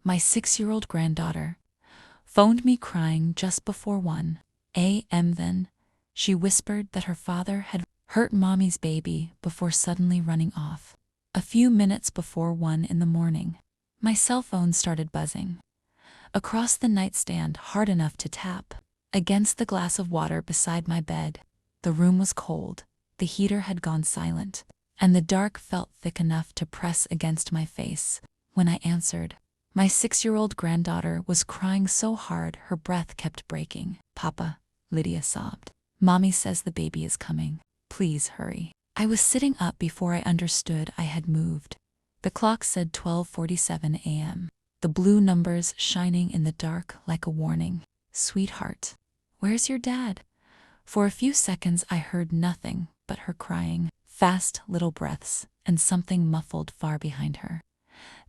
my 6-year-old granddaughter, phoned me crying just before 1 a.m. Then, she whispered that her father had hurt Mommy's baby before suddenly running off. A few minutes before 1 in the morning, my cell phone started buzzing. Across the nightstand, hard enough to tap against the glass of water beside my bed. The room was cold, the heater had gone silent, and the dark felt thick enough to press against my face. When I answered, my 6-year-old granddaughter was crying so hard her breath kept breaking. "Papa," Lydia sobbed. "Mommy says the baby is coming. Please hurry." I was sitting up before I understood I had moved. The clock said 12:47 a.m., the blue numbers shining in the dark like a warning. "Sweetheart, where's your dad?" For a few seconds I heard nothing but her crying, fast little breaths, and something muffled far behind her.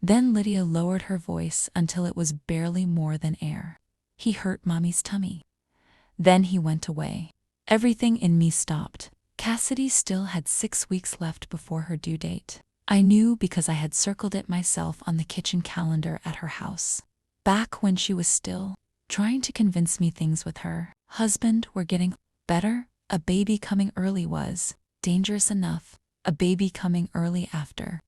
Then Lydia lowered her voice until it was barely more than air. "He hurt Mommy's tummy." Then he went away. Everything in me stopped. Cassidy still had 6 weeks left before her due date. I knew because I had circled it myself on the kitchen calendar at her house. Back when she was still trying to convince me things with her husband were getting better, a baby coming early was dangerous enough, a baby coming early after.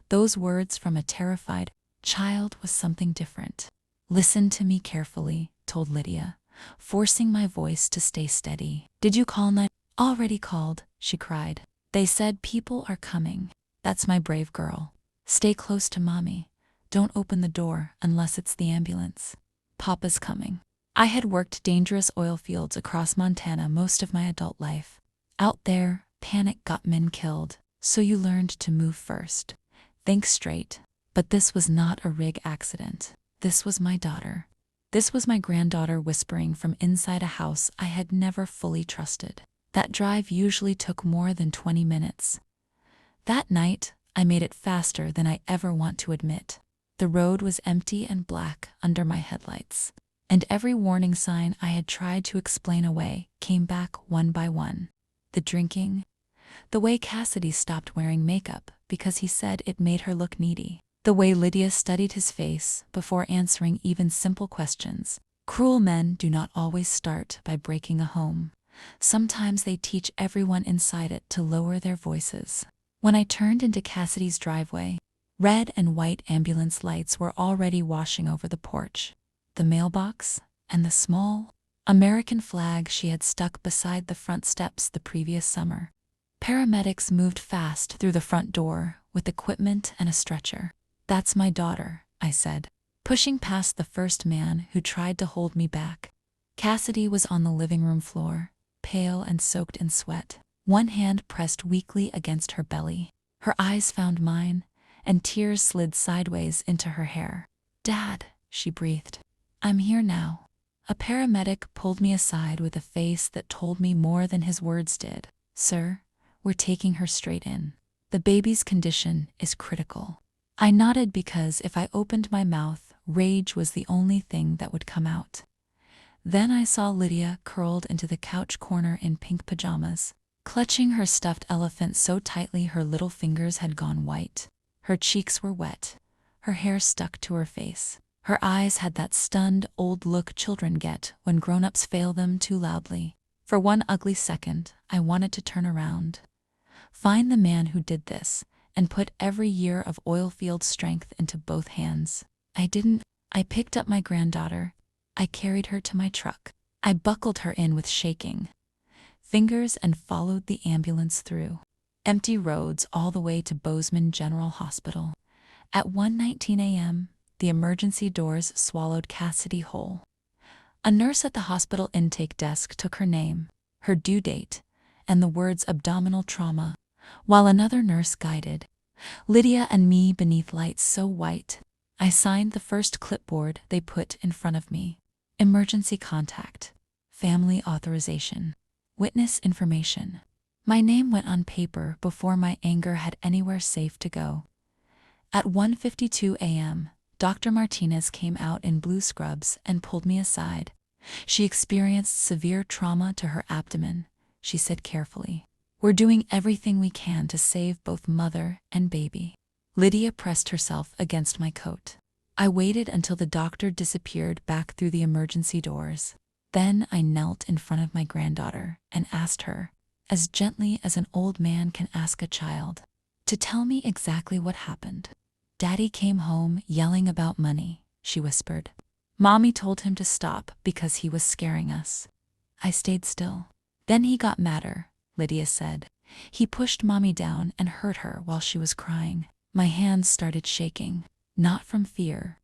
Those words from a terrified child was something different. "Listen to me carefully," told Lydia, forcing my voice to stay steady. "Did you call 9? "Already called," she cried. "They said people are coming." "That's my brave girl. Stay close to Mommy. Don't open the door unless it's the ambulance. Papa's coming." I had worked dangerous oil fields across Montana most of my adult life. Out there, panic got men killed, so you learned to move first. Think straight. But this was not a rig accident. This was my daughter. This was my granddaughter whispering from inside a house I had never fully trusted. That drive usually took more than 20 minutes. That night, I made it faster than I ever want to admit. The road was empty and black under my headlights, and every warning sign I had tried to explain away came back one by one. The drinking, the way Cassidy stopped wearing makeup because he said it made her look needy, the way Lydia studied his face before answering even simple questions. Cruel men do not always start by breaking a home. Sometimes they teach everyone inside it to lower their voices. When I turned into Cassidy's driveway, red and white ambulance lights were already washing over the porch, the mailbox, and the small American flag she had stuck beside the front steps the previous summer. Paramedics moved fast through the front door with equipment and a stretcher. "That's my daughter," I said, pushing past the first man who tried to hold me back. Cassidy was on the living room floor, pale and soaked in sweat, one hand pressed weakly against her belly. Her eyes found mine, and tears slid sideways into her hair. "Dad," she breathed. "I'm here now." A paramedic pulled me aside with a face that told me more than his words did. "Sir, we're taking her straight in. The baby's condition is critical." I nodded because if I opened my mouth, rage was the only thing that would come out. Then I saw Lydia curled into the couch corner in pink pajamas, clutching her stuffed elephant so tightly her little fingers had gone white. Her cheeks were wet, her hair stuck to her face. Her eyes had that stunned, old look children get when grown-ups fail them too loudly. For one ugly second, I wanted to turn around, find the man who did this, and put every year of oil field strength into both hands. I didn't. I picked up my granddaughter. I carried her to my truck. I buckled her in with shaking fingers and followed the ambulance through empty roads all the way to Bozeman General Hospital. At 1:19 a.m., the emergency doors swallowed Cassidy whole. A nurse at the hospital intake desk took her name, her due date, and the words abdominal trauma, while another nurse guided Lydia and me beneath lights so white. I signed the first clipboard they put in front of me. Emergency contact, family authorization, witness information. My name went on paper before my anger had anywhere safe to go. At 1:52 a.m., Dr. Martinez came out in blue scrubs and pulled me aside. "She experienced severe trauma to her abdomen," she said carefully. "We're doing everything we can to save both mother and baby." Lydia pressed herself against my coat. I waited until the doctor disappeared back through the emergency doors. Then I knelt in front of my granddaughter and asked her, as gently as an old man can ask a child, to tell me exactly what happened. Daddy came home yelling about money, she whispered. Mommy told him to stop because he was scaring us. I stayed still. Then he got madder, Lydia said. He pushed Mommy down and hurt her while she was crying. My hands started shaking, not from fear.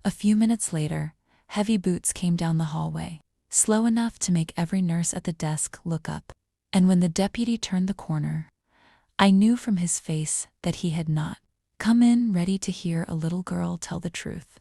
A few minutes later, heavy boots came down the hallway, slow enough to make every nurse at the desk look up. And when the deputy turned the corner, I knew from his face that he had not come in ready to hear a little girl tell the truth.